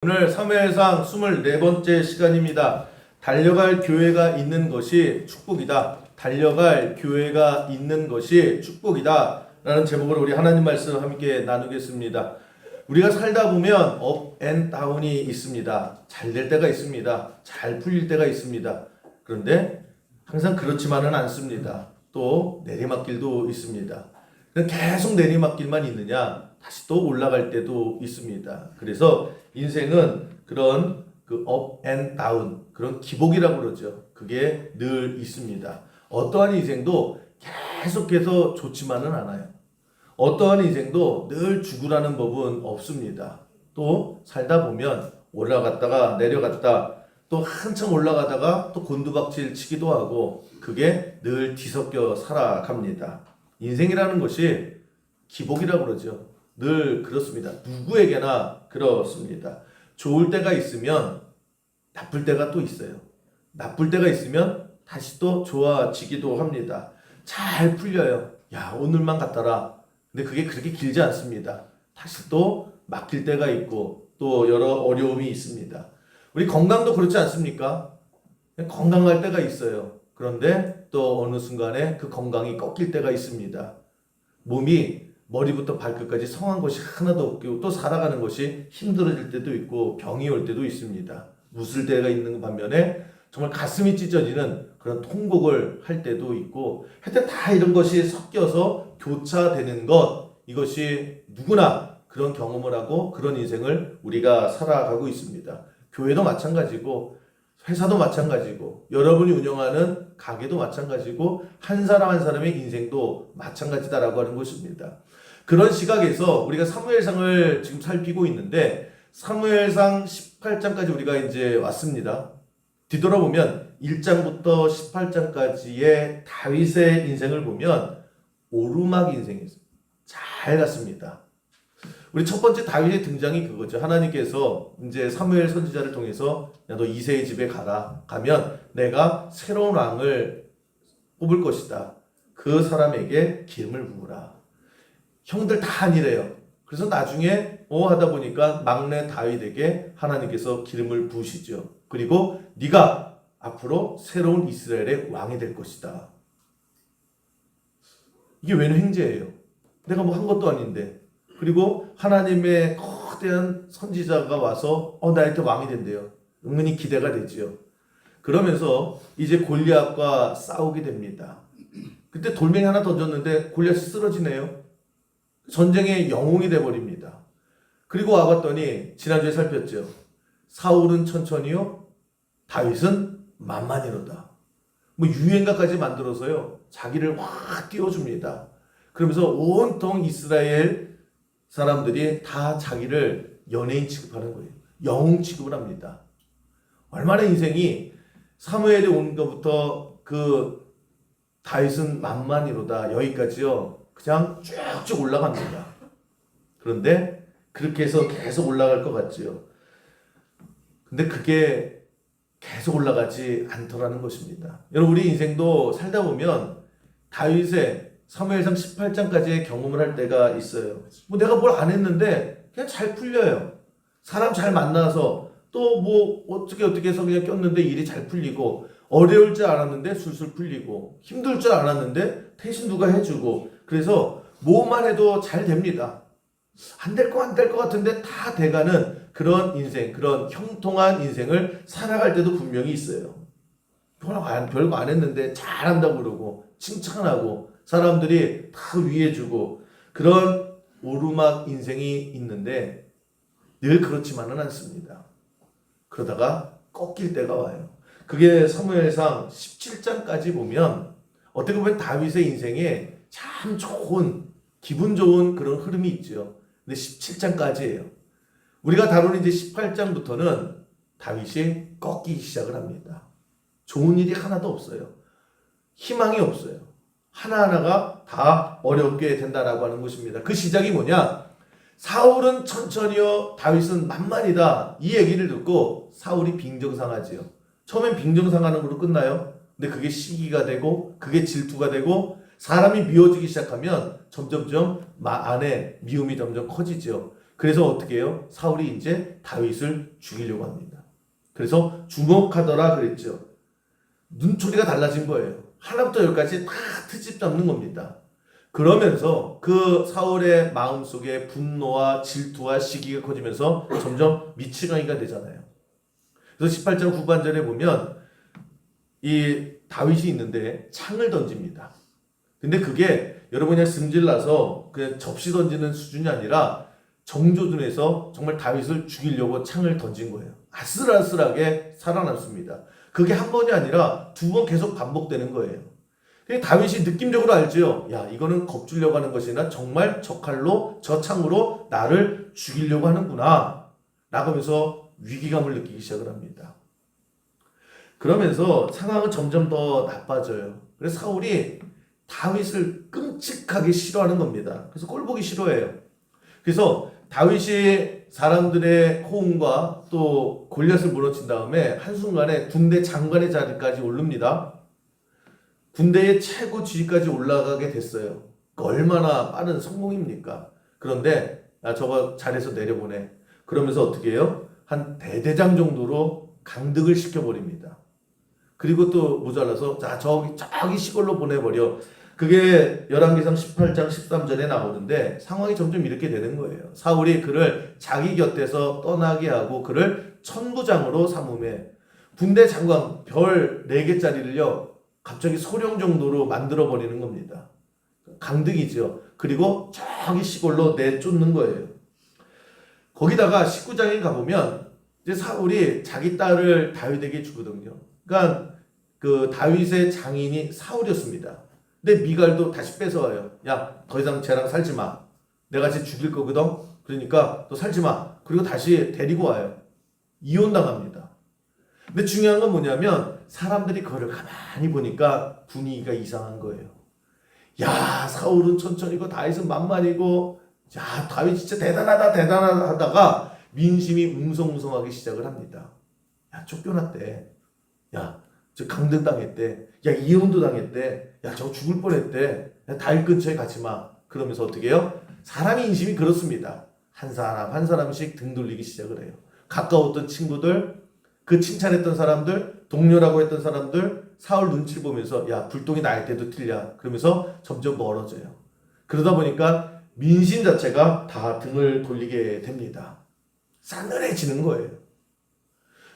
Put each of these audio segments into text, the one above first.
오늘 3회상 24번째 시간입니다. 달려갈 교회가 있는 것이 축복이다. 달려갈 교회가 있는 것이 축복이다. 라는 제목으로 우리 하나님 말씀 함께 나누겠습니다. 우리가 살다 보면 업 앤 다운이 있습니다. 잘 될 때가 있습니다. 잘 풀릴 때가 있습니다. 그런데 항상 그렇지만은 않습니다. 또 내리막길도 있습니다. 계속 내리막길만 있느냐? 다시 또 올라갈 때도 있습니다. 그래서 인생은 그런 업 앤 다운, 그런 기복이라고 그러죠. 그게 늘 있습니다. 어떠한 인생도 계속해서 좋지만은 않아요. 어떠한 인생도 늘 죽으라는 법은 없습니다. 또 살다 보면 올라갔다가 내려갔다, 또 한참 올라가다가 또 곤두박질 치기도 하고, 그게 늘 뒤섞여 살아갑니다. 인생이라는 것이 기복이라고 그러죠. 늘 그렇습니다. 누구에게나 그렇습니다. 좋을 때가 있으면 나쁠 때가 또 있어요. 나쁠 때가 있으면 다시 또 좋아지기도 합니다. 잘 풀려요. 야, 오늘만 갔더라. 근데 그게 그렇게 길지 않습니다. 다시 또 막힐 때가 있고 또 여러 어려움이 있습니다. 우리 건강도 그렇지 않습니까? 건강할 때가 있어요. 그런데 또 어느 순간에 그 건강이 꺾일 때가 있습니다. 몸이 머리부터 발끝까지 성한 것이 하나도 없고 또 살아가는 것이 힘들어질 때도 있고 병이 올 때도 있습니다. 웃을 때가 있는 반면에 정말 가슴이 찢어지는 그런 통곡을 할 때도 있고, 하여튼 다 이런 것이 섞여서 교차되는 것, 이것이 누구나 그런 경험을 하고 그런 인생을 우리가 살아가고 있습니다. 교회도 마찬가지고 회사도 마찬가지고 여러분이 운영하는 가게도 마찬가지고 한 사람 한 사람의 인생도 마찬가지다라고 하는 것입니다. 그런 시각에서 우리가 사무엘상을 지금 살피고 있는데, 사무엘상 18장까지 우리가 이제 왔습니다. 뒤돌아보면 1장부터 18장까지의 다윗의 인생을 보면 오르막 인생이었어요. 잘 갔습니다. 우리 첫 번째 다윗의 등장이 그거죠. 하나님께서 이제 사무엘 선지자를 통해서 야, 너 이새의 집에 가라. 가면 내가 새로운 왕을 뽑을 것이다. 그 사람에게 기름을 부으라. 형들 다 아니래요. 그래서 나중에 하다 보니까 막내 다윗에게 하나님께서 기름을 부으시죠. 그리고 네가 앞으로 새로운 이스라엘의 왕이 될 것이다. 이게 웬 횡재예요? 내가 뭐 한 것도 아닌데. 그리고 하나님의 거대한 선지자가 와서 나한테 왕이 된대요. 은근히 기대가 되지요. 그러면서 이제 골리앗과 싸우게 됩니다. 그때 돌멩이 하나 던졌는데 골리앗이 쓰러지네요. 전쟁의 영웅이 돼버립니다. 그리고 와봤더니 지난주에 살폈죠. 사울은 천천히요, 다윗은 만만히로다. 뭐 유행가까지 만들어서요, 자기를 확 띄워줍니다. 그러면서 온통 이스라엘 사람들이 다 자기를 연예인 취급하는 거예요. 영웅 취급을 합니다. 얼마나 인생이 사무엘이 온 것부터 그 다윗은 만만히로다 여기까지요, 그냥 쭉쭉 올라갑니다. 그런데 그렇게 해서 계속 올라갈 것 같지요. 근데 그게 계속 올라가지 않더라는 것입니다. 여러분, 우리 인생도 살다 보면 다윗의 사무엘상 18장까지의 경험을 할 때가 있어요. 뭐 내가 뭘 안 했는데 그냥 잘 풀려요. 사람 잘 만나서 또 뭐 어떻게 해서 그냥 꼈는데 일이 잘 풀리고, 어려울 줄 알았는데 술술 풀리고, 힘들 줄 알았는데 대신 누가 해주고, 그래서 뭐만 해도 잘 됩니다. 안 될 것 같은데 다 돼가는 그런 인생, 그런 형통한 인생을 살아갈 때도 분명히 있어요. 별거 안 했는데 잘한다고 그러고 칭찬하고 사람들이 다 위해주고, 그런 오르막 인생이 있는데 늘 그렇지만은 않습니다. 그러다가 꺾일 때가 와요. 그게 사무엘상 17장까지 보면 어떻게 보면 다윗의 인생에 참 좋은, 기분 좋은 그런 흐름이 있죠. 근데 17장까지예요. 우리가 다루는 이제 18장부터는 다윗이 꺾이기 시작을 합니다. 좋은 일이 하나도 없어요. 희망이 없어요. 하나하나가 다 어렵게 된다라고 하는 것입니다. 그 시작이 뭐냐? 사울은 천천히요, 다윗은 만만이다. 이 얘기를 듣고 사울이 빈정상하지요. 처음엔 빈정상하는 걸로 끝나요. 근데 그게 시기가 되고 그게 질투가 되고 사람이 미워지기 시작하면 점점점 안에 미움이 점점 커지죠. 그래서 어떻게 해요? 사울이 이제 다윗을 죽이려고 합니다. 그래서 주목하더라 그랬죠. 눈초리가 달라진 거예요. 하나부터 열까지 다 트집 잡는 겁니다. 그러면서 그 사울의 마음속에 분노와 질투와 시기가 커지면서 점점 미치광이가 되잖아요. 그래서 18장 후반절에 보면 이 다윗이 있는데 창을 던집니다. 근데 그게 여러분 그냥 승질나서 그냥 접시 던지는 수준이 아니라 정조준에서 정말 다윗을 죽이려고 창을 던진 거예요. 아슬아슬하게 살아남습니다. 그게 한 번이 아니라 두 번 계속 반복되는 거예요. 다윗이 느낌적으로 알죠. 야, 이거는 겁주려고 하는 것이 아니라 정말 저 칼로 저 창으로 나를 죽이려고 하는구나 라고 하면서 위기감을 느끼기 시작을 합니다. 그러면서 상황은 점점 더 나빠져요. 그래서 사울이 다윗을 끔찍하게 싫어하는 겁니다. 그래서 꼴 보기 싫어해요. 그래서 다윗이 사람들의 호응과 또 골리앗을 무너뜨린 다음에 한순간에 군대 장관의 자리까지 오릅니다. 군대의 최고 지위까지 올라가게 됐어요. 얼마나 빠른 성공입니까? 그런데 저거 잘해서 내려보내. 그러면서 어떻게 해요? 한 대대장 정도로 강득을 시켜버립니다. 그리고 또 모자라서 자 저기 시골로 보내버려. 그게 열왕기상 18장 13절에 나오는데 상황이 점점 이렇게 되는 거예요. 사울이 그를 자기 곁에서 떠나게 하고 그를 천부장으로 삼음해 군대 장관 별 4개짜리를요 갑자기 소령 정도로 만들어버리는 겁니다. 강득이죠. 그리고 저기 시골로 내쫓는 거예요. 거기다가 19장에 가보면 이제 사울이 자기 딸을 다윗에게 주거든요. 그러니까 그 다윗의 장인이 사울이었습니다. 근데 미갈도 다시 뺏어와요. 야, 더 이상 쟤랑 살지 마. 내가 쟤 죽일 거거든. 그러니까 너 살지 마. 그리고 다시 데리고 와요. 이혼당합니다. 근데 중요한 건 뭐냐면 사람들이 그거를 가만히 보니까 분위기가 이상한 거예요. 야, 사울은 천천히고 다윗은 만만이고 야, 다윗 진짜 대단하다 하다가 민심이 웅성웅성하기 시작을 합니다. 야, 쫓겨났대. 야, 저 강등당했대. 야, 이혼도 당했대. 야, 저거 죽을 뻔했대. 야, 다윗 근처에 가지 마. 그러면서 어떻게 해요? 사람의 인심이 그렇습니다. 한 사람 한 사람씩 등 돌리기 시작을 해요. 가까웠던 친구들, 그 칭찬했던 사람들, 동료라고 했던 사람들, 사울 눈치를 보면서 야, 불똥이 날 때도 틀려. 그러면서 점점 멀어져요. 그러다 보니까 민심 자체가 다 등을 돌리게 됩니다. 싸늘해지는 거예요.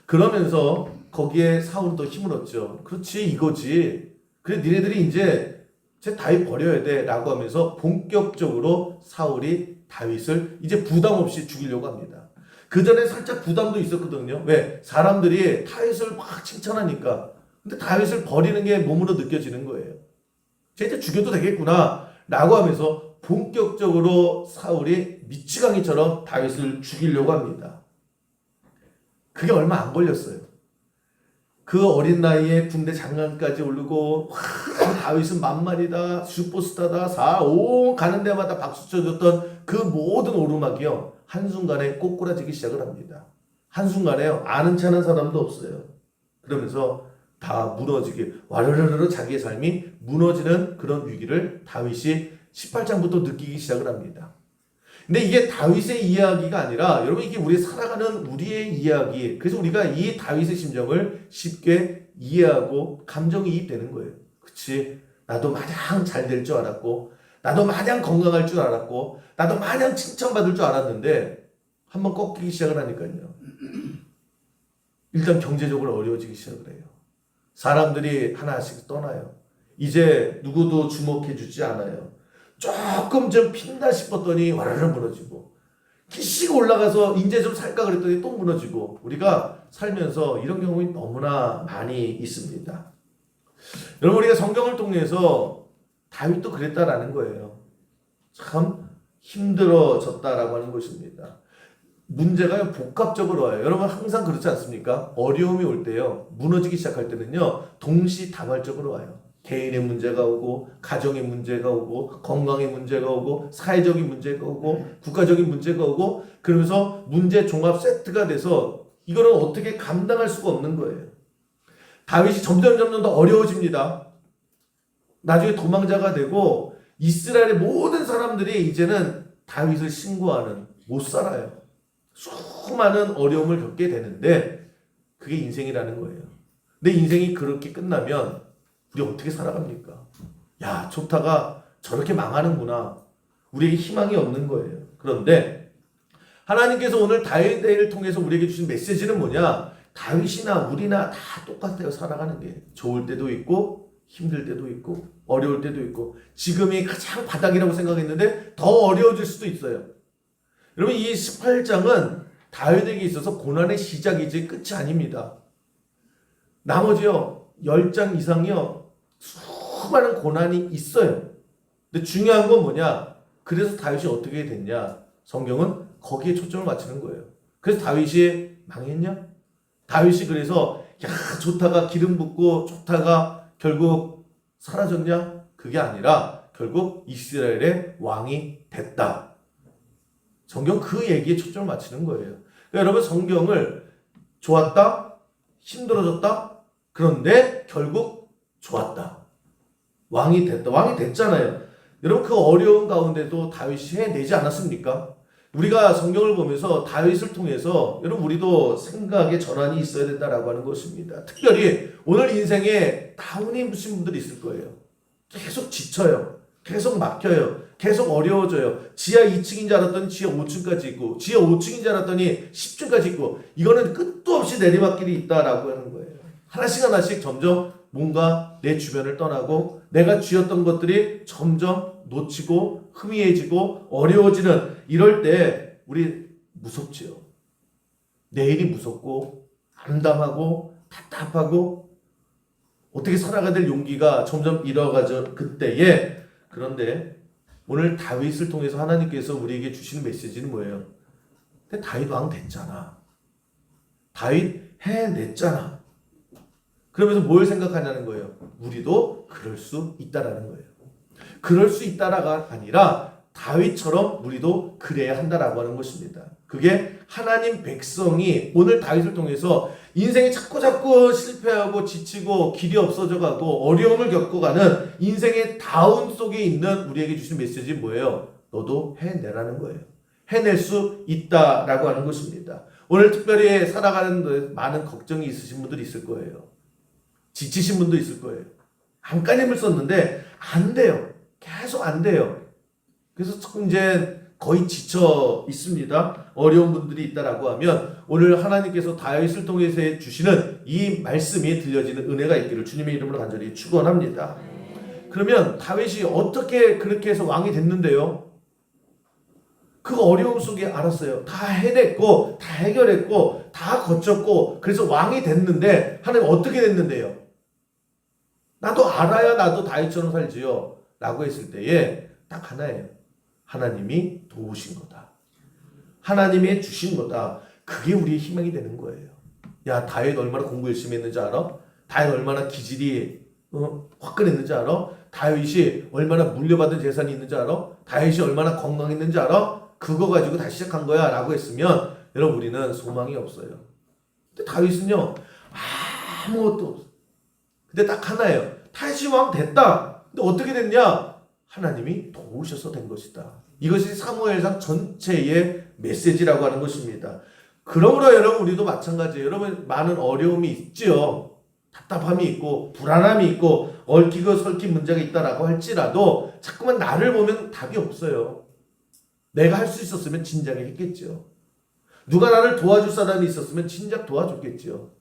그러면서 거기에 사울은 더 힘을 얻죠. 그렇지, 이거지. 그래, 니네들이 이제 쟤 다윗 버려야 돼 라고 하면서 본격적으로 사울이 다윗을 이제 부담 없이 죽이려고 합니다. 그 전에 살짝 부담도 있었거든요. 왜? 사람들이 다윗을 막 칭찬하니까. 근데 다윗을 버리는 게 몸으로 느껴지는 거예요. 쟤 이제 죽여도 되겠구나 라고 하면서 본격적으로 사울이 미치광이처럼 다윗을 죽이려고 합니다. 그게 얼마 안 걸렸어요. 그 어린 나이에 군대 장관까지 오르고 다윗은 만만이다, 슈퍼스타다, 4, 5 가는 데마다 박수 쳐줬던 그 모든 오르막이요 한순간에 꼬꾸라지기 시작을 합니다. 한순간에요 아는 체 하는 사람도 없어요. 그러면서 다 무너지게 와르르르 자기의 삶이 무너지는 그런 위기를 다윗이 18장부터 느끼기 시작을 합니다. 근데 이게 다윗의 이야기가 아니라 여러분 이게 우리 살아가는 우리의 이야기. 그래서 우리가 이 다윗의 심정을 쉽게 이해하고 감정이입되는 거예요. 그치? 나도 마냥 잘 될 줄 알았고 나도 마냥 건강할 줄 알았고 나도 마냥 칭찬받을 줄 알았는데 한번 꺾이기 시작을 하니까요. 일단 경제적으로 어려워지기 시작을 해요. 사람들이 하나씩 떠나요. 이제 누구도 주목해주지 않아요. 조금 좀 핀다 싶었더니 와르르 무너지고 기시가 올라가서 이제 좀 살까 그랬더니 또 무너지고 우리가 살면서 이런 경우가 너무나 많이 있습니다. 여러분 우리가 성경을 통해서 다윗도 그랬다라는 거예요. 참 힘들어졌다라고 하는 것입니다. 문제가 복합적으로 와요. 여러분 항상 그렇지 않습니까? 어려움이 올 때요. 무너지기 시작할 때는요. 동시다발적으로 와요. 개인의 문제가 오고 가정의 문제가 오고 건강의 문제가 오고 사회적인 문제가 오고 국가적인 문제가 오고 그러면서 문제 종합 세트가 돼서 이거는 어떻게 감당할 수가 없는 거예요. 다윗이 점점 더 어려워집니다. 나중에 도망자가 되고 이스라엘의 모든 사람들이 이제는 다윗을 신고하는 못 살아요. 수많은 어려움을 겪게 되는데 그게 인생이라는 거예요. 내 인생이 그렇게 끝나면 우리 어떻게 살아갑니까? 야, 좋다가 저렇게 망하는구나. 우리에게 희망이 없는 거예요. 그런데 하나님께서 오늘 다윗을 통해서 우리에게 주신 메시지는 뭐냐? 다윗이나 우리나 다 똑같아요. 살아가는 게. 좋을 때도 있고 힘들 때도 있고 어려울 때도 있고 지금이 가장 바닥이라고 생각했는데 더 어려워질 수도 있어요. 여러분 이 18장은 다윗에게 있어서 고난의 시작이지 끝이 아닙니다. 나머지요 10장 이상이요 수많은 고난이 있어요. 근데 중요한 건 뭐냐? 그래서 다윗이 어떻게 됐냐? 성경은 거기에 초점을 맞추는 거예요. 그래서 다윗이 망했냐? 다윗이 그래서 야 좋다가 기름 붓고 좋다가 결국 사라졌냐? 그게 아니라 결국 이스라엘의 왕이 됐다. 성경 그 얘기에 초점을 맞추는 거예요. 그러니까 여러분 성경을 좋았다, 힘들어졌다, 그런데 결국 좋았다. 왕이 됐다. 왕이 됐잖아요. 여러분 그 어려운 가운데도 다윗이 해내지 않았습니까? 우리가 성경을 보면서 다윗을 통해서 여러분 우리도 생각의 전환이 있어야 된다라고 하는 것입니다. 특별히 오늘 인생에 다운이 무신 분들이 있을 거예요. 계속 지쳐요. 계속 막혀요. 계속 어려워져요. 지하 2층인 줄 알았더니 지하 5층까지 있고 지하 5층인 줄 알았더니 10층까지 있고 이거는 끝도 없이 내리막길이 있다라고 하는 거예요. 하나씩 하나씩 점점 뭔가 내 주변을 떠나고 내가 쥐었던 것들이 점점 놓치고 희미해지고 어려워지는 이럴 때 우리 무섭지요. 내일이 무섭고 암담하고 답답하고 어떻게 살아가야 될 용기가 점점 잃어가죠. 그때에 그런데 오늘 다윗을 통해서 하나님께서 우리에게 주시는 메시지는 뭐예요? 근데 다윗 왕 됐잖아. 다윗 해냈잖아. 그러면서 뭘 생각하냐는 거예요. 우리도 그럴 수 있다라는 거예요. 그럴 수 있다라가 아니라 다윗처럼 우리도 그래야 한다라고 하는 것입니다. 그게 하나님 백성이 오늘 다윗을 통해서 인생이 자꾸 실패하고 지치고 길이 없어져가고 어려움을 겪어가는 인생의 다운 속에 있는 우리에게 주신 메시지 뭐예요? 너도 해내라는 거예요. 해낼 수 있다라고 하는 것입니다. 오늘 특별히 살아가는 데 많은 걱정이 있으신 분들이 있을 거예요. 지치신 분도 있을 거예요. 안간힘을 썼는데 안 돼요. 계속 안 돼요. 그래서 이제 거의 지쳐 있습니다. 어려운 분들이 있다라고 하면 오늘 하나님께서 다윗을 통해서 주시는 이 말씀이 들려지는 은혜가 있기를 주님의 이름으로 간절히 축원합니다. 그러면 다윗이 어떻게 그렇게 해서 왕이 됐는데요? 그 어려움 속에 알았어요. 다 해냈고 다 해결했고 다 거쳤고 그래서 왕이 됐는데 하나님 어떻게 됐는데요? 나도 알아야 나도 다윗처럼 살지요 라고 했을 때에 딱 하나예요. 하나님이 도우신 거다. 하나님이 주신 거다. 그게 우리의 희망이 되는 거예요. 야 다윗 얼마나 공부 열심히 했는지 알아? 다윗 얼마나 기질이 화끈했는지 알아? 다윗이 얼마나 물려받은 재산이 있는지 알아? 다윗이 얼마나 건강했는지 알아? 그거 가지고 다시 시작한 거야 라고 했으면 여러분 우리는 소망이 없어요. 근데 다윗은요 아무것도 없어. 근데 딱 하나예요. 다윗이 왕 됐다. 근데 어떻게 됐냐? 하나님이 도우셔서 된 것이다. 이것이 사무엘상 전체의 메시지라고 하는 것입니다. 그러므로 여러분 우리도 마찬가지예요. 여러분 많은 어려움이 있지요. 답답함이 있고 불안함이 있고 얽히고 설킨 문제가 있다라고 할지라도 자꾸만 나를 보면 답이 없어요. 내가 할 수 있었으면 진작에 했겠죠. 누가 나를 도와줄 사람이 있었으면 진작 도와줬겠죠.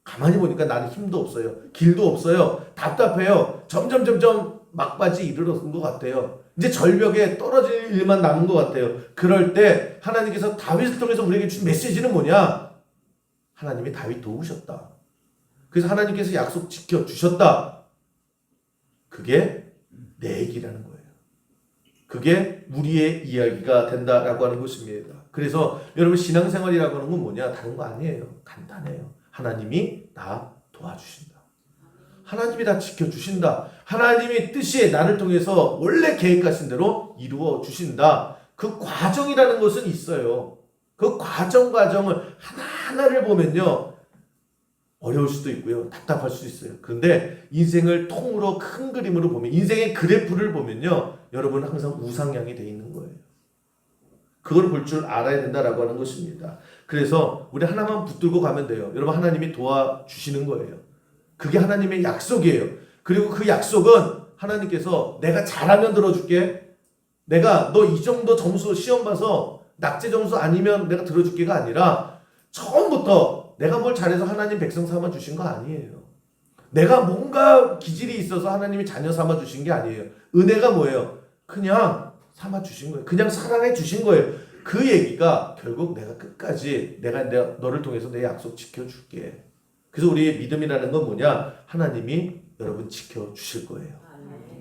가만히 보니까 나는 힘도 없어요. 길도 없어요. 답답해요. 점점 막바지 이르렀는 것 같아요. 이제 절벽에 떨어질 일만 남은 것 같아요. 그럴 때 하나님께서 다윗을 통해서 우리에게 준 메시지는 뭐냐? 하나님이 다윗 도우셨다. 그래서 하나님께서 약속 지켜주셨다. 그게 내 얘기라는 거예요. 그게 우리의 이야기가 된다라고 하는 것입니다. 그래서 여러분 신앙생활이라고 하는 건 뭐냐? 다른 거 아니에요. 간단해요. 하나님이 나 도와주신다. 하나님이 다 지켜주신다. 하나님의 뜻이 나를 통해서 원래 계획하신 대로 이루어 주신다. 그 과정이라는 것은 있어요. 그 과정을 하나하나를 보면요. 어려울 수도 있고요. 답답할 수도 있어요. 그런데 인생을 통으로 큰 그림으로 보면 인생의 그래프를 보면요. 여러분은 항상 우상향이 되어 있는 거예요. 그걸 볼 줄 알아야 된다라고 하는 것입니다. 그래서 우리 하나만 붙들고 가면 돼요. 여러분, 하나님이 도와주시는 거예요. 그게 하나님의 약속이에요. 그리고 그 약속은 하나님께서 내가 잘하면 들어줄게. 내가 너 이 정도 점수 시험 봐서 낙제 점수 아니면 내가 들어줄게가 아니라 처음부터 내가 뭘 잘해서 하나님 백성 삼아 주신 거 아니에요. 내가 뭔가 기질이 있어서 하나님이 자녀 삼아 주신 게 아니에요. 은혜가 뭐예요? 그냥 삼아 주신 거예요. 그냥 사랑해 주신 거예요. 그 얘기가 결국 내가 끝까지 내가 너를 통해서 내 약속 지켜줄게. 그래서 우리의 믿음이라는 건 뭐냐? 하나님이 여러분 지켜주실 거예요.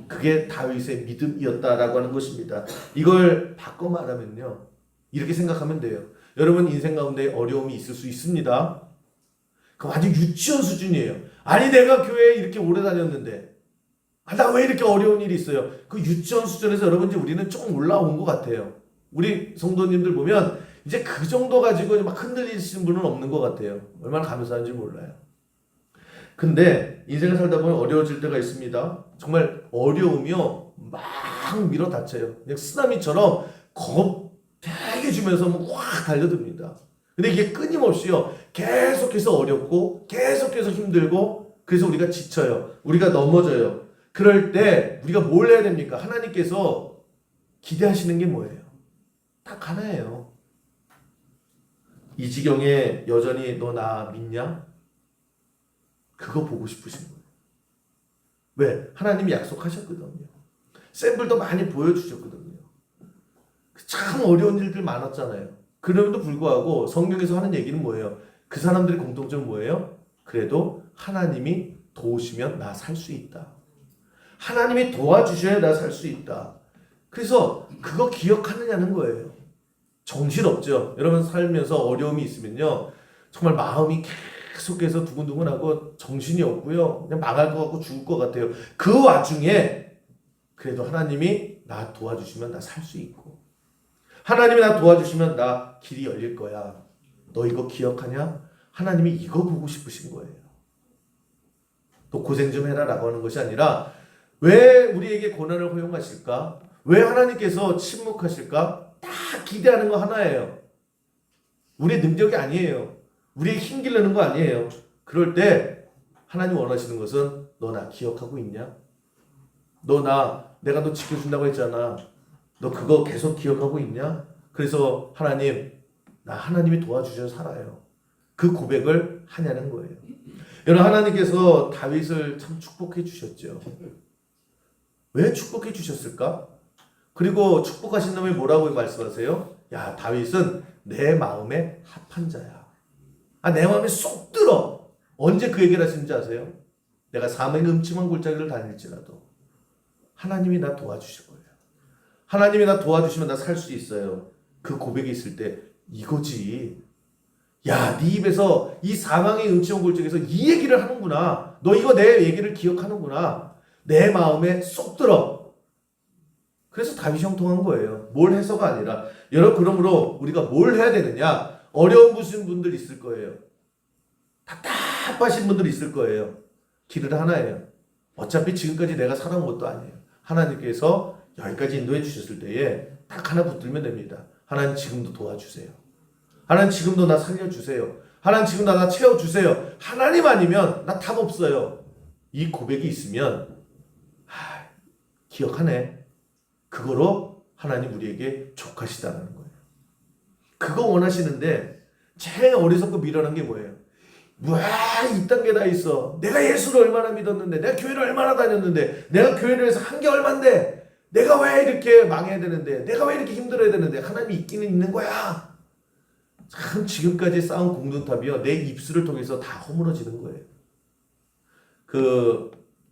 그게 다윗의 믿음이었다라고 하는 것입니다. 이걸 바꿔 말하면요, 이렇게 생각하면 돼요. 여러분 인생 가운데 어려움이 있을 수 있습니다. 그 완전 유치원 수준이에요. 아니 내가 교회에 이렇게 오래 다녔는데 나 왜 이렇게 어려운 일이 있어요? 그 유치원 수준에서 여러분 이제 우리는 조금 올라온 것 같아요. 우리 성도님들 보면 이제 그 정도 가지고 막 흔들리시는 분은 없는 것 같아요. 얼마나 감사한지 몰라요. 근데 인생을 살다 보면 어려워질 때가 있습니다. 정말 어려우며 막 밀어닥쳐요. 그냥 쓰나미처럼 겁 되게 주면서 확 달려듭니다. 근데 이게 끊임없이요, 계속해서 어렵고 계속해서 힘들고, 그래서 우리가 지쳐요. 우리가 넘어져요. 그럴 때 우리가 뭘 해야 됩니까? 하나님께서 기대하시는 게 뭐예요? 딱 하나예요. 이 지경에 여전히 너 나 믿냐? 그거 보고 싶으신 거예요. 왜? 하나님이 약속하셨거든요. 샘플도 많이 보여주셨거든요. 참 어려운 일들 많았잖아요. 그럼에도 불구하고 성경에서 하는 얘기는 뭐예요? 그 사람들의 공통점은 뭐예요? 그래도 하나님이 도우시면 나 살 수 있다. 하나님이 도와주셔야 나 살 수 있다. 그래서 그거 기억하느냐는 거예요. 정신없죠. 여러분 살면서 어려움이 있으면요, 정말 마음이 계속해서 두근두근하고 정신이 없고요, 그냥 망할 것 같고 죽을 것 같아요. 그 와중에 그래도 하나님이 나 도와주시면 나 살 수 있고, 하나님이 나 도와주시면 나 길이 열릴 거야. 너 이거 기억하냐? 하나님이 이거 보고 싶으신 거예요. 또 고생 좀 해라 라고 하는 것이 아니라, 왜 우리에게 고난을 허용하실까? 왜 하나님께서 침묵하실까? 딱 기대하는 거 하나예요. 우리의 능력이 아니에요. 우리의 힘 기르는 거 아니에요. 그럴 때 하나님 원하시는 것은 너 나 기억하고 있냐? 내가 너 지켜준다고 했잖아. 너 그거 계속 기억하고 있냐? 그래서 하나님이 도와주셔서 살아요. 그 고백을 하냐는 거예요. 여러분, 하나님께서 다윗을 참 축복해 주셨죠. 왜 축복해 주셨을까? 그리고 축복하신 다음에 뭐라고 말씀하세요? 야, 다윗은 내 마음에 합한 자야. 내 마음에 쏙 들어. 언제 그 얘기를 하시는지 아세요? 내가 사망의 음침한 골짜기를 다닐지라도 하나님이 나 도와주실 거예요. 하나님이 나 도와주시면 나 살 수 있어요. 그 고백이 있을 때 이거지. 야, 네 입에서 이 사망의 음침한 골짜기에서 이 얘기를 하는구나. 너 이거 내 얘기를 기억하는구나. 내 마음에 쏙 들어. 그래서 다윗이 형통한 거예요. 뭘 해서가 아니라. 여러분, 그러므로 우리가 뭘 해야 되느냐? 어려운 분들 있을 거예요. 답답하신 분들 있을 거예요. 길은 하나예요. 어차피 지금까지 내가 살아온 것도 아니에요. 하나님께서 여기까지 인도해 주셨을 때에 딱 하나 붙들면 됩니다. 하나님 지금도 도와주세요. 하나님 지금도 나 살려주세요. 하나님 지금 나 채워주세요. 하나님 아니면 나 답 없어요. 이 고백이 있으면 기억하네. 그거로 하나님 우리에게 족하시다는 거예요. 그거 원하시는데 제일 어리석고 미련한 게 뭐예요? 이딴 게 다 있어. 내가 예수를 얼마나 믿었는데, 내가 교회를 얼마나 다녔는데, 내가 교회를 해서 한 게 얼만데, 내가 왜 이렇게 망해야 되는데, 내가 왜 이렇게 힘들어야 되는데, 하나님이 있기는 있는 거야. 참 지금까지 쌓은 공든탑이요, 내 입술을 통해서 다 허물어지는 거예요.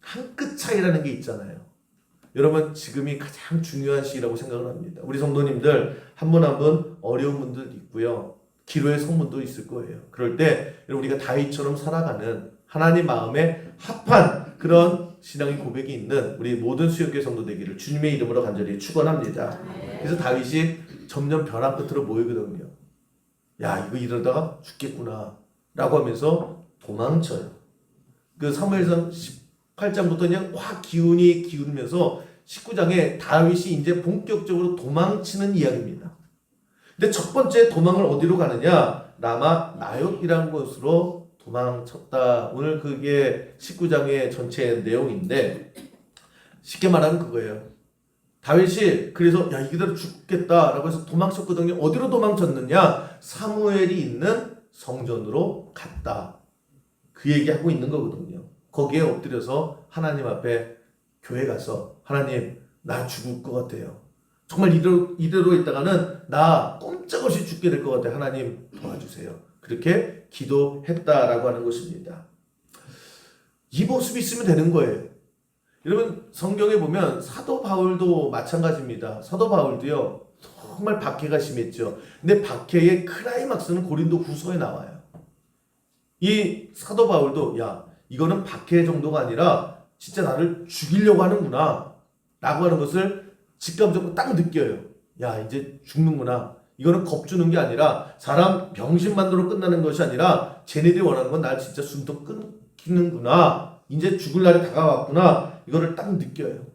한 끗 차이라는 게 있잖아요. 여러분, 지금이 가장 중요한 시기라고 생각을 합니다. 우리 성도님들 한 분 한 분 어려운 분들 있고요, 기로의 성문도 있을 거예요. 그럴 때 우리가 다윗처럼 살아가는 하나님 마음에 합한 그런 신앙의 고백이 있는 우리 모든 수요교회 성도 되기를 주님의 이름으로 간절히 축원합니다. 그래서 다윗이 점점 벼랑 끝으로 모이거든요. 야, 이거 이러다가 죽겠구나 라고 하면서 도망쳐요. 사무엘상 18장부터 그냥 확 기운이 기울면서 19장에 다윗이 이제 본격적으로 도망치는 이야기입니다. 근데 첫 번째 도망을 어디로 가느냐? 라마 나옳이라는 곳으로 도망쳤다. 오늘 그게 19장의 전체 내용인데 쉽게 말하면 그거예요. 다윗이 그래서 야 이대로 죽겠다라고 해서 도망쳤거든요. 어디로 도망쳤느냐? 사무엘이 있는 성전으로 갔다. 그 얘기하고 있는 거거든요. 거기에 엎드려서 하나님 앞에 교회 가서 하나님 나 죽을 것 같아요. 정말 이대로 있다가는 나 꼼짝없이 죽게 될 것 같아요. 하나님 도와주세요. 그렇게 기도했다라고 하는 것입니다. 이 모습이 있으면 되는 거예요. 여러분 성경에 보면 사도 바울도 마찬가지입니다. 사도 바울도요 정말 박해가 심했죠. 근데 박해의 클라이막스는 고린도 후서에 나와요. 이 사도 바울도 야 이거는 박해 정도가 아니라 진짜 나를 죽이려고 하는구나 라고 하는 것을 직감적으로 딱 느껴요. 야 이제 죽는구나. 이거는 겁주는 게 아니라 사람 병신만으로 끝나는 것이 아니라 쟤네들이 원하는 건 날 진짜 숨도 끊기는구나. 이제 죽을 날이 다가왔구나. 이거를 딱 느껴요.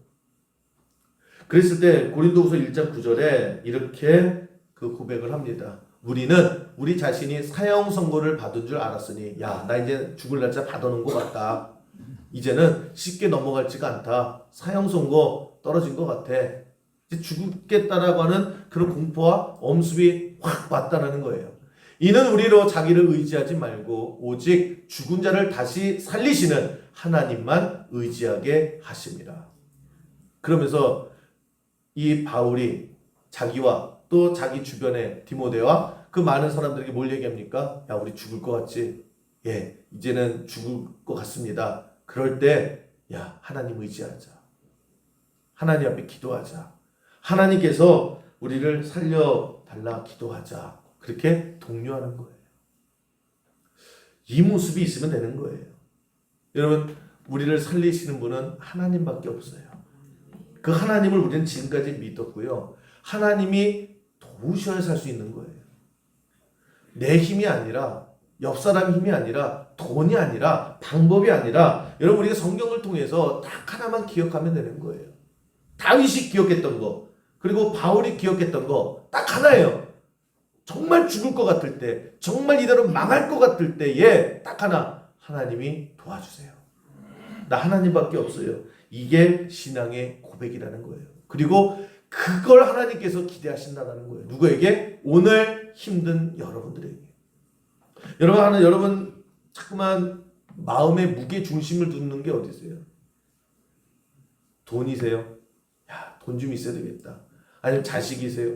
그랬을 때 고린도후서 1장 9절에 이렇게 그 고백을 합니다. 우리는 우리 자신이 사형 선고를 받은 줄 알았으니 야 나 이제 죽을 날짜 받아놓은 것 같다. 이제는 쉽게 넘어갈지가 않다. 사형 선고 떨어진 것 같아. 이제 죽겠다라고 하는 그런 공포와 엄습이 확 왔다는 거예요. 이는 우리로 자기를 의지하지 말고 오직 죽은 자를 다시 살리시는 하나님만 의지하게 하심이라. 그러면서 이 바울이 자기와 또 자기 주변의 디모데와 그 많은 사람들에게 뭘 얘기합니까? 야 우리 죽을 것 같지? 예 이제는 죽을 것 같습니다. 그럴 때 야 하나님 의지하자. 하나님 앞에 기도하자. 하나님께서 우리를 살려달라 기도하자. 그렇게 독려하는 거예요. 이 모습이 있으면 되는 거예요. 여러분 우리를 살리시는 분은 하나님밖에 없어요. 그 하나님을 우리는 지금까지 믿었고요. 하나님이 도우셔야 살 수 있는 거예요. 내 힘이 아니라 옆 사람 힘이 아니라 돈이 아니라 방법이 아니라 여러분 우리가 성경을 통해서 딱 하나만 기억하면 되는 거예요. 다윗이 기억했던 거 그리고 바울이 기억했던 거 딱 하나예요. 정말 죽을 것 같을 때 정말 이대로 망할 것 같을 때에 딱 하나 하나님이 도와주세요. 나 하나님밖에 없어요. 이게 신앙의 고백이라는 거예요. 그리고 그걸 하나님께서 기대하신다는 거예요. 누구에게? 오늘 힘든 여러분들에게. 여러분 자꾸만 마음의 무게 중심을 두는 게 어디 있어요? 돈이세요? 야, 돈 좀 있어야 되겠다. 아니면 자식이세요?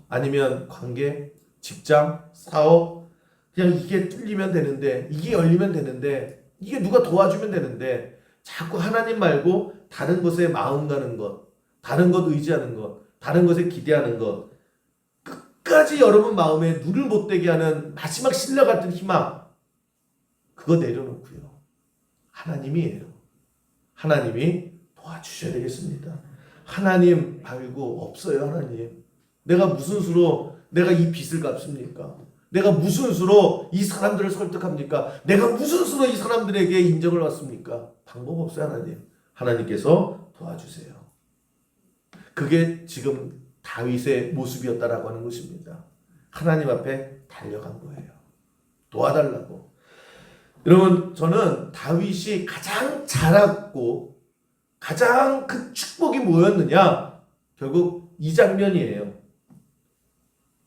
아니면 관계, 직장, 사업, 그냥 이게 뚫리면 되는데, 이게 열리면 되는데, 이게 누가 도와주면 되는데, 자꾸 하나님 말고 다른 것에 마음 가는 것, 다른 것 의지하는 것, 다른 것에 기대하는 것, 끝까지 여러분 마음에 눈을 못 떼게 하는 마지막 신라 같은 희망, 그거 내려놓고요. 하나님이에요. 하나님이 도와주셔야 되겠습니다. 하나님 말고 없어요. 하나님. 내가 무슨 수로 내가 이 빚을 갚습니까? 내가 무슨 수로 이 사람들을 설득합니까? 내가 무슨 수로 이 사람들에게 인정을 받습니까? 방법 없어요. 하나님. 하나님께서 도와주세요. 그게 지금 다윗의 모습이었다라고 하는 것입니다. 하나님 앞에 달려간 거예요. 도와달라고. 여러분 저는 다윗이 가장 잘하고 가장 큰 축복이 뭐였느냐? 결국 이 장면이에요.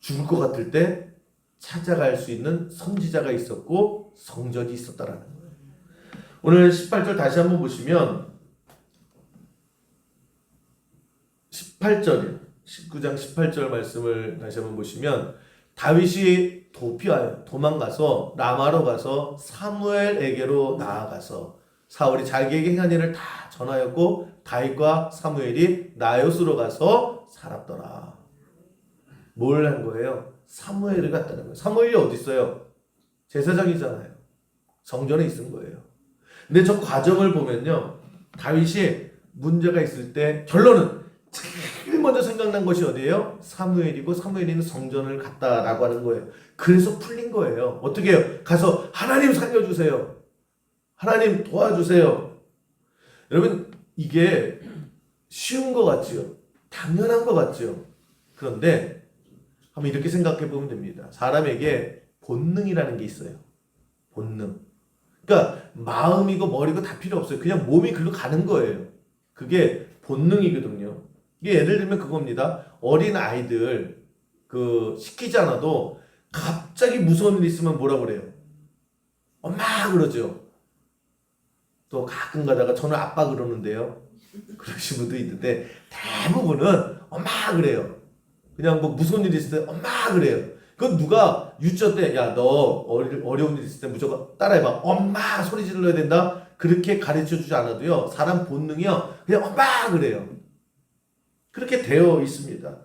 죽을 것 같을 때 찾아갈 수 있는 선지자가 있었고 성전이 있었다라는 거예요. 오늘 18절 다시 한번 보시면 18절이요. 19장 18절 말씀을 다시 한번 보시면 다윗이 도망가서 라마로 가서 사무엘에게로 나아가서 사울이 자기에게 행한 일을 다 전하였고 다윗과 사무엘이 나요스로 가서 살았더라. 뭘 한 거예요? 사무엘을 갔다는 거예요. 사무엘이 어디 있어요? 제사장이잖아요. 성전에 있은 거예요. 근데 저 과정을 보면요. 다윗이 문제가 있을 때 결론은 제일 먼저 생각난 것이 어디예요? 사무엘이고 사무엘이는 성전을 갔다라고 하는 거예요. 그래서 풀린 거예요. 어떻게 해요? 가서 하나님 살려주세요. 하나님 도와주세요. 여러분 이게 쉬운 것 같지요? 당연한 것 같지요? 그런데 한번 이렇게 생각해 보면 됩니다. 사람에게 본능이라는 게 있어요. 본능. 그러니까 마음이고 머리고 다 필요 없어요. 그냥 몸이 글로 가는 거예요. 그게 본능이거든요. 이게 예를 들면 그겁니다. 어린 아이들 시키지 않아도 갑자기 무서운 일 있으면 뭐라 그래요? 엄마 그러죠. 또 가끔 가다가 저는 아빠 그러는데요. 그러신 분도 있는데 대부분은 엄마 그래요. 그냥 뭐 무서운 일 있을 때 엄마 그래요. 그건 누가 유치원 때 야 너 어려운 일 있을 때 무조건 따라해봐. 엄마 소리 질러야 된다. 그렇게 가르쳐주지 않아도요. 사람 본능이요. 그냥 엄마 그래요. 그렇게 되어 있습니다.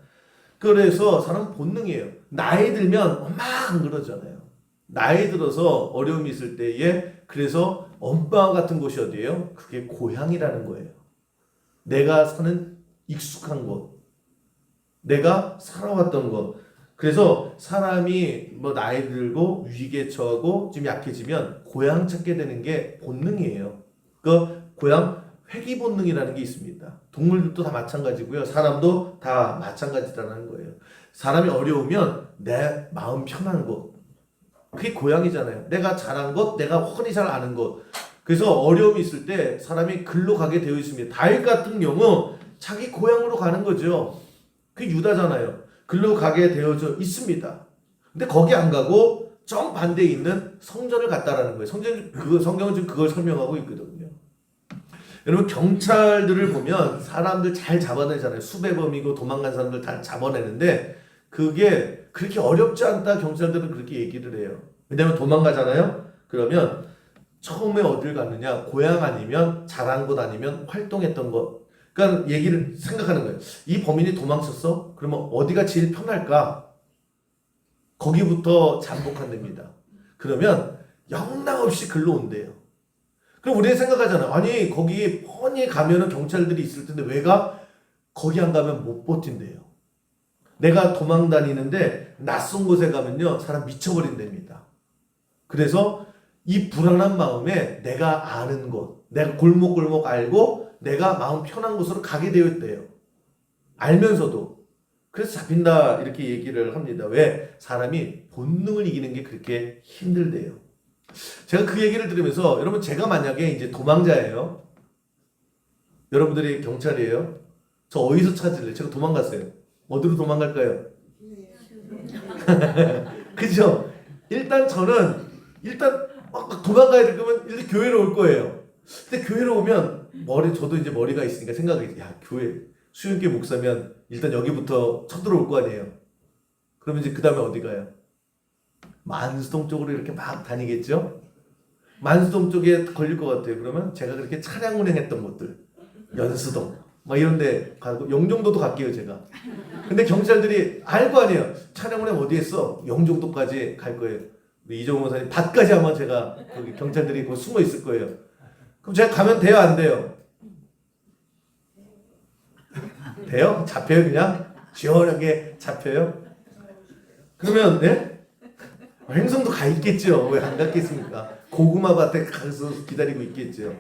그래서 사람 본능이에요. 나이 들면 엄마 안 그러잖아요. 나이 들어서 어려움이 있을 때에 그래서 엄마 같은 곳이 어디예요? 그게 고향이라는 거예요. 내가 사는 익숙한 곳. 내가 살아왔던 것. 그래서 사람이 뭐 나이 들고 위기에 처하고 좀 약해지면 고향 찾게 되는 게 본능이에요. 그 고향 회귀 본능이라는 게 있습니다. 동물들도 다 마찬가지고요. 사람도 다 마찬가지라는 거예요. 사람이 어려우면 내 마음 편한 곳. 그게 고향이잖아요. 내가 잘한 것, 내가 훤히 잘 아는 것. 그래서 어려움이 있을 때 사람이 글로 가게 되어 있습니다. 다윗 같은 경우 자기 고향으로 가는 거죠. 그게 유다잖아요. 글로 가게 되어져 있습니다. 근데 거기 안 가고 정반대에 있는 성전을 갔다라는 거예요. 성경은 지금 그걸 설명하고 있거든요. 여러분 경찰들을 보면 사람들 잘 잡아내잖아요. 수배범이고 도망간 사람들 다 잡아내는데 그게 그렇게 어렵지 않다 경찰들은 그렇게 얘기를 해요. 왜냐하면 도망가잖아요. 그러면 처음에 어딜 갔느냐 고향 아니면 잘한 곳 아니면 활동했던 것. 그러니까 얘기를 생각하는 거예요. 이 범인이 도망쳤어? 그러면 어디가 제일 편할까? 거기부터 잠복한답니다. 그러면 영락없이 글로 온대요. 그럼 우리가 생각하잖아요. 아니 거기 뻔히 가면은 경찰들이 있을 텐데 왜 가? 거기 안 가면 못 버틴대요. 내가 도망 다니는데 낯선 곳에 가면요 사람 미쳐버린답니다. 그래서 이 불안한 마음에 내가 아는 곳, 내가 골목골목 알고 내가 마음 편한 곳으로 가게 되어 있대요. 알면서도. 그래서 잡힌다 이렇게 얘기를 합니다. 왜? 사람이 본능을 이기는 게 그렇게 힘들대요. 제가 그 얘기를 들으면서 여러분 제가 만약에 이제 도망자예요. 여러분들이 경찰이에요. 저 어디서 찾을래? 제가 도망갔어요. 어디로 도망갈까요? 그죠? 일단 저는 막 도망가야 될 거면 일단 교회로 올 거예요. 근데 교회로 오면 저도 이제 머리가 있으니까 생각이 야 교회 수영교 목사면 일단 여기부터 쳐들어올 거 아니에요. 그러면 이제 그 다음에 어디 가요? 만수동 쪽으로 이렇게 막 다니겠죠? 만수동 쪽에 걸릴 것 같아요. 그러면 제가 그렇게 차량 운행했던 곳들 연수동 막 이런 데 가고 영종도도 갈게요 제가. 근데 경찰들이 알 거 아니에요. 차량 운행 어디 했어? 영종도까지 갈 거예요. 이종호 목사님 밭까지 아마 제가 거기 경찰들이 거기 숨어 있을 거예요. 그럼 제가 가면 돼요 안 돼요? 돼요? 잡혀요 그냥? 시원하게 잡혀요? 그러면 네? 행성도 가 있겠죠. 왜 안 갔겠습니까? 고구마 밭에 가서 기다리고 있겠죠.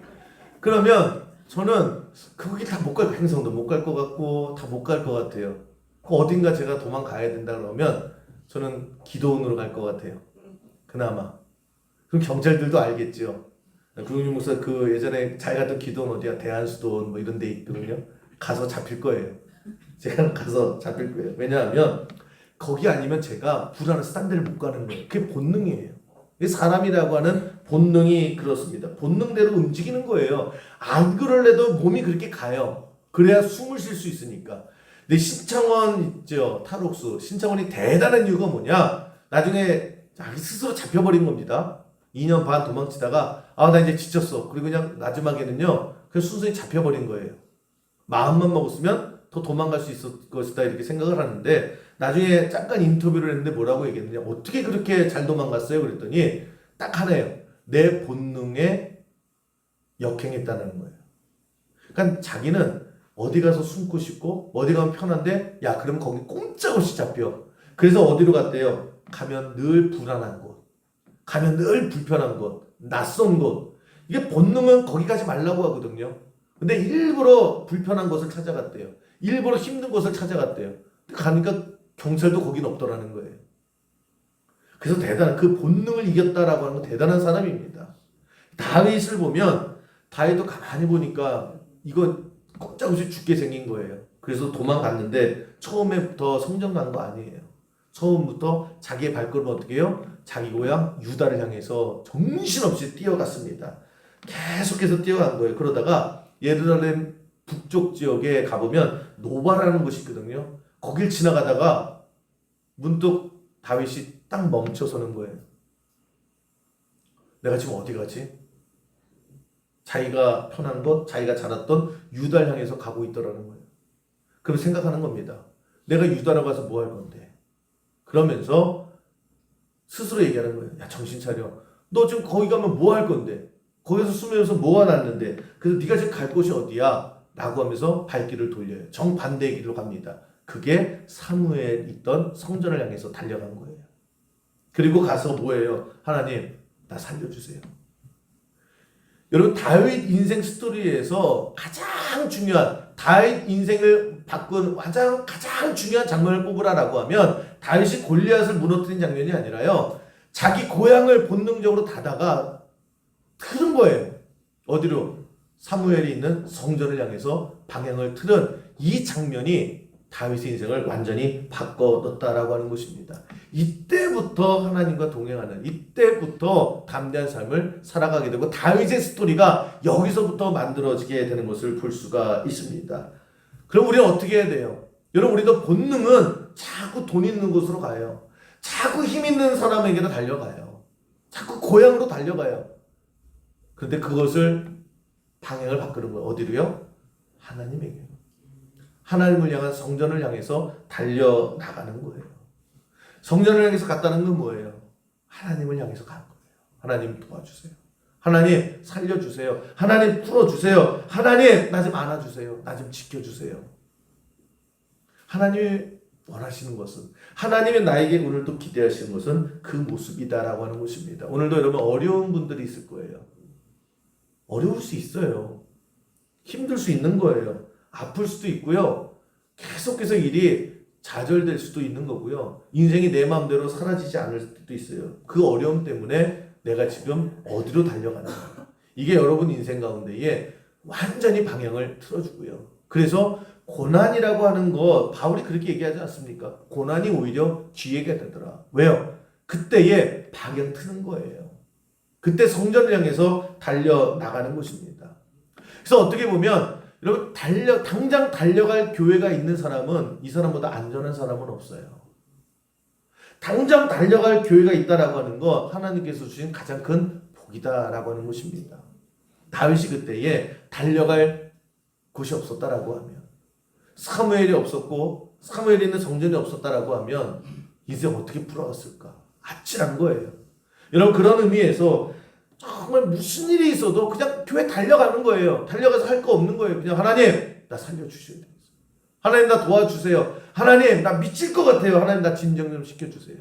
그러면 저는 거기 다 못 갈, 행성도 못 갈 것 같고 다 못 갈 것 같아요. 어딘가 제가 도망가야 된다 그러면 저는 기도원으로 갈 것 같아요. 그나마. 그럼 경찰들도 알겠죠. 구용준 목사 그 예전에 잘 갔던 기도원 어디야? 대한수도원 뭐 이런 데 있거든요. 가서 잡힐 거예요. 제가 가서 잡힐 거예요. 왜냐하면 거기 아니면 제가 불안해서 딴 데를 못 가는 거예요. 그게 본능이에요. 사람이라고 하는 본능이 그렇습니다. 본능대로 움직이는 거예요. 안 그럴래도 몸이 그렇게 가요. 그래야 숨을 쉴 수 있으니까. 근데 신창원 있죠. 탈옥수. 신창원이 대단한 이유가 뭐냐? 나중에 자기 스스로 잡혀버린 겁니다. 2년 반 도망치다가 나 이제 지쳤어. 그리고 그냥 마지막에는요. 그냥 순순히 잡혀버린 거예요. 마음만 먹었으면 더 도망갈 수 있을 것이다 이렇게 생각을 하는데 나중에 잠깐 인터뷰를 했는데 뭐라고 얘기했느냐. 어떻게 그렇게 잘 도망갔어요? 그랬더니 딱 하나예요. 내 본능에 역행했다는 거예요. 그러니까 자기는 어디 가서 숨고 싶고 어디 가면 편한데 야 그러면 거기 꼼짝없이 잡혀. 그래서 어디로 갔대요? 가면 늘 불안한 곳, 가면 늘 불편한 곳, 낯선 곳. 이게 본능은 거기 가지 말라고 하거든요. 근데 일부러 불편한 곳을 찾아갔대요. 일부러 힘든 곳을 찾아갔대요. 가니까 경찰도 거긴 없더라는 거예요. 그래서 대단한 그 본능을 이겼다라고 하는 건 대단한 사람입니다. 다윗을 보면 다윗도 가만히 보니까 이거 꼼짝없이 죽게 생긴 거예요. 그래서 도망갔는데 처음에부터 성전 간 거 아니에요. 처음부터 자기의 발걸음 어떻게 해요? 자기 고향 유다를 향해서 정신없이 뛰어갔습니다. 계속해서 뛰어간 거예요. 그러다가 예루살렘 북쪽 지역에 가보면 노바라는 곳이 있거든요. 거길 지나가다가 문득 다윗이 딱 멈춰서는 거예요. 내가 지금 어디 가지? 자기가 편한 것, 자기가 자랐던 유다를 향해서 가고 있더라는 거예요. 그럼 생각하는 겁니다. 내가 유다로 가서 뭐 할 건데? 그러면서 스스로 얘기하는 거예요. 야, 정신 차려. 너 지금 거기 가면 뭐 할 건데? 거기서 숨으면서 뭐가 났는데? 그래서 네가 지금 갈 곳이 어디야? 라고 하면서 발길을 돌려요. 정반대의 길로 갑니다. 그게 사무엘에 있던 성전을 향해서 달려간 거예요. 그리고 가서 뭐예요? 하나님, 나 살려주세요. 여러분, 다윗 인생 스토리에서 가장 중요한, 다윗 인생을 바꾼 가장 중요한 장면을 뽑으라라고 하면 다윗이 골리앗을 무너뜨린 장면이 아니라요. 자기 고향을 본능적으로 닫아가 틀은 거예요. 어디로? 사무엘이 있는 성전을 향해서 방향을 틀은 이 장면이 다윗의 인생을 완전히 바꿔놓았다라고 하는 것입니다. 이때부터 하나님과 동행하는, 이때부터 담대한 삶을 살아가게 되고 다윗의 스토리가 여기서부터 만들어지게 되는 것을 볼 수가 있습니다. 그럼 우리는 어떻게 해야 돼요? 여러분, 우리도 본능은 자꾸 돈 있는 곳으로 가요. 자꾸 힘 있는 사람에게로 달려가요. 자꾸 고향으로 달려가요. 그런데 그것을 방향을 바꾸는 거예요. 어디로요? 하나님에게. 하나님을 향한 성전을 향해서 달려나가는 거예요. 성전을 향해서 갔다는 건 뭐예요? 하나님을 향해서 간 거예요. 하나님 도와주세요. 하나님 살려주세요. 하나님 풀어주세요. 하나님 나 좀 안아주세요. 나 좀 지켜주세요. 하나님이 원하시는 것은, 하나님이 나에게 오늘도 기대하시는 것은 그 모습이다라고 하는 것입니다. 오늘도 여러분 어려운 분들이 있을 거예요. 어려울 수 있어요. 힘들 수 있는 거예요. 아플 수도 있고요. 계속해서 일이 좌절될 수도 있는 거고요. 인생이 내 마음대로 사라지지 않을 수도 있어요. 그 어려움 때문에 내가 지금 어디로 달려가는 거예요. 이게 여러분 인생 가운데에 완전히 방향을 틀어주고요. 그래서 고난이라고 하는 거 바울이 그렇게 얘기하지 않습니까? 고난이 오히려 기회가 되더라. 왜요? 그때에 방향 트는 거예요. 그때 성전을 향해서 달려나가는 것입니다. 그래서 어떻게 보면 여러분 당장 달려갈 교회가 있는 사람은 이 사람보다 안전한 사람은 없어요. 당장 달려갈 교회가 있다라고 하는 거 하나님께서 주신 가장 큰 복이다라고 하는 것입니다. 다윗이 그때에 달려갈 곳이 없었다라고 하면, 사무엘이 없었고 사무엘이 있는 성전이 없었다라고 하면 인생 어떻게 풀어갔을까? 아찔한 거예요. 여러분, 그런 의미에서 정말 무슨 일이 있어도 그냥 교회 달려가는 거예요. 달려가서 할 거 없는 거예요. 그냥 하나님 나 살려주셔야 되겠어요. 하나님 나 도와주세요. 하나님 나 미칠 것 같아요. 하나님 나 진정 좀 시켜주세요.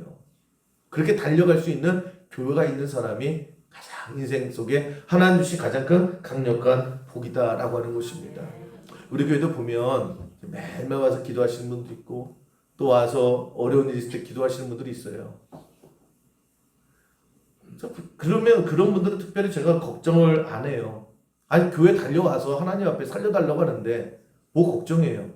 그렇게 달려갈 수 있는 교회가 있는 사람이 가장 인생 속에 하나님 주신 가장 큰 강력한 복이다라고 하는 것입니다. 우리 교회도 보면 매일매일 와서 기도하시는 분도 있고 또 와서 어려운 일 있을 때 기도하시는 분들이 있어요. 그러면 그런 분들은 특별히 제가 걱정을 안 해요. 아니, 교회 달려와서 하나님 앞에 살려달라고 하는데 뭐 걱정해요?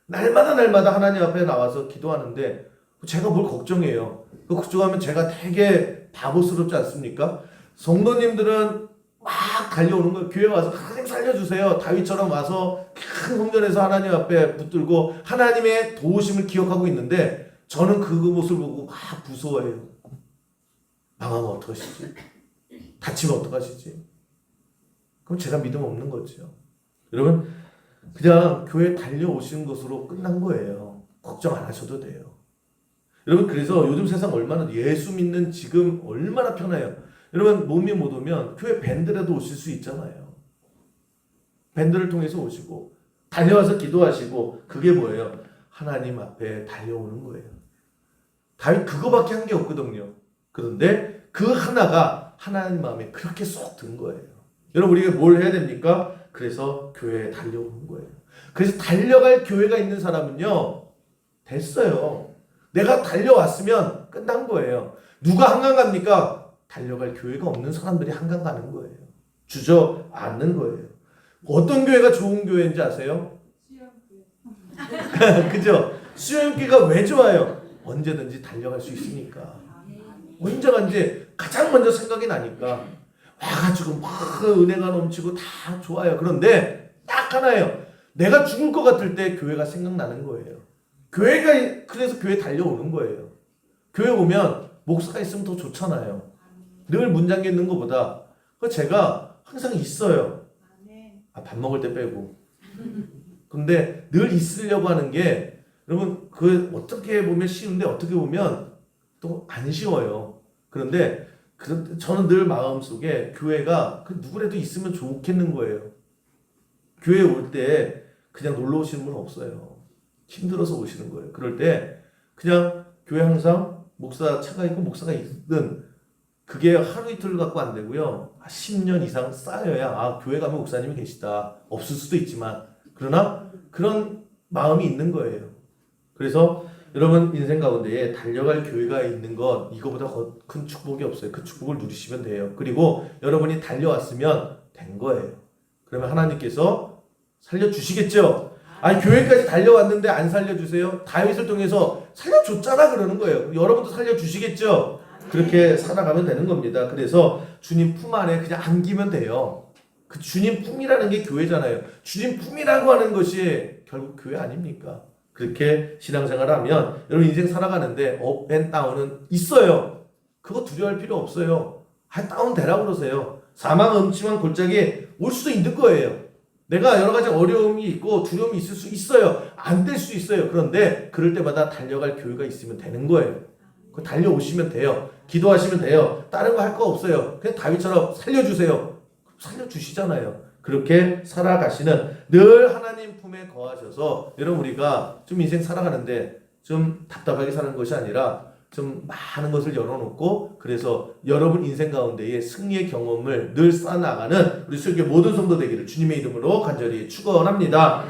날마다 하나님 앞에 나와서 기도하는데 제가 뭘 걱정해요? 그 걱정하면 제가 되게 바보스럽지 않습니까? 성도님들은 막 달려오는 거예요. 교회 와서 하나님 살려주세요. 다윗처럼 와서 큰 성전에서 하나님 앞에 붙들고 하나님의 도우심을 기억하고 있는데 저는 그 모습을 보고 막 무서워해요. 망하면 어떡하시지? 다치면 어떡하시지? 그럼 제가 믿음 없는 거죠. 여러분, 그냥 교회 달려오시는 것으로 끝난 거예요. 걱정 안 하셔도 돼요. 여러분, 그래서 요즘 세상 얼마나 예수 믿는 지금 얼마나 편해요. 여러분, 몸이 못 오면 교회 밴드라도 오실 수 있잖아요. 밴드를 통해서 오시고 달려와서 기도하시고, 그게 뭐예요? 하나님 앞에 달려오는 거예요. 다윗 그거밖에 한 게 없거든요. 그런데 그 하나가 하나님 마음에 그렇게 쏙 든 거예요. 여러분, 우리가 뭘 해야 됩니까? 그래서 교회에 달려오는 거예요. 그래서 달려갈 교회가 있는 사람은요, 됐어요. 내가 달려왔으면 끝난 거예요. 누가 한강 갑니까? 달려갈 교회가 없는 사람들이 한강 가는 거예요. 주저앉는 거예요. 어떤 교회가 좋은 교회인지 아세요? 그죠? 수영교회가 왜 좋아요? 언제든지 달려갈 수 있으니까. 언제든지 가장 먼저 생각이 나니까 와가지고 막 은혜가 넘치고 다 좋아요. 그런데 딱 하나예요. 내가 죽을 것 같을 때 교회가 생각나는 거예요. 그래서 교회 달려오는 거예요. 교회 오면 목사가 있으면 더 좋잖아요. 늘 문 잠겨 있는 것보다. 제가 항상 있어요. 밥 먹을 때 빼고. 근데 늘 있으려고 하는 게 여러분 어떻게 보면 쉬운데 어떻게 보면 또 안 쉬워요. 그런데 저는 늘 마음속에 교회가 누구라도 있으면 좋겠는 거예요. 교회 올 때 그냥 놀러 오시는 분 없어요. 힘들어서 오시는 거예요. 그럴 때 그냥 교회 항상 목사 차가 있고 목사가 있든 그게 하루 이틀 갖고 안 되고요. 10년 이상 쌓여야 교회 가면 목사님이 계시다. 없을 수도 있지만 그러나 그런 마음이 있는 거예요. 그래서 여러분 인생 가운데에 달려갈 교회가 있는 것 이거보다 큰 축복이 없어요. 그 축복을 누리시면 돼요. 그리고 여러분이 달려왔으면 된 거예요. 그러면 하나님께서 살려주시겠죠. 교회까지 달려왔는데 안 살려주세요? 다윗을 통해서 살려줬잖아 그러는 거예요. 여러분도 살려주시겠죠. 그렇게 살아가면 되는 겁니다. 그래서 주님 품 안에 그냥 안기면 돼요. 그 주님 품이라는 게 교회잖아요. 주님 품이라고 하는 것이 결국 교회 아닙니까? 그렇게 신앙생활을 하면 여러분 인생 살아가는데 업 앤 다운은 있어요. 그거 두려워할 필요 없어요. 다운 되라고 그러세요. 사망 음침한 골짜기에 올 수도 있는 거예요. 내가 여러 가지 어려움이 있고 두려움이 있을 수 있어요. 안 될 수 있어요. 그런데 그럴 때마다 달려갈 교회가 있으면 되는 거예요. 달려오시면 돼요. 기도하시면 돼요. 다른 거 할 거 없어요. 그냥 다윗처럼 살려주세요. 살려주시잖아요. 그렇게 살아가시는 늘 하나님 품에 거하셔서 여러분 우리가 좀 인생 살아가는데 좀 답답하게 사는 것이 아니라 좀 많은 것을 열어놓고 그래서 여러분 인생 가운데에 승리의 경험을 늘 쌓아나가는 우리 수교회 모든 성도 되기를 주님의 이름으로 간절히 축원합니다.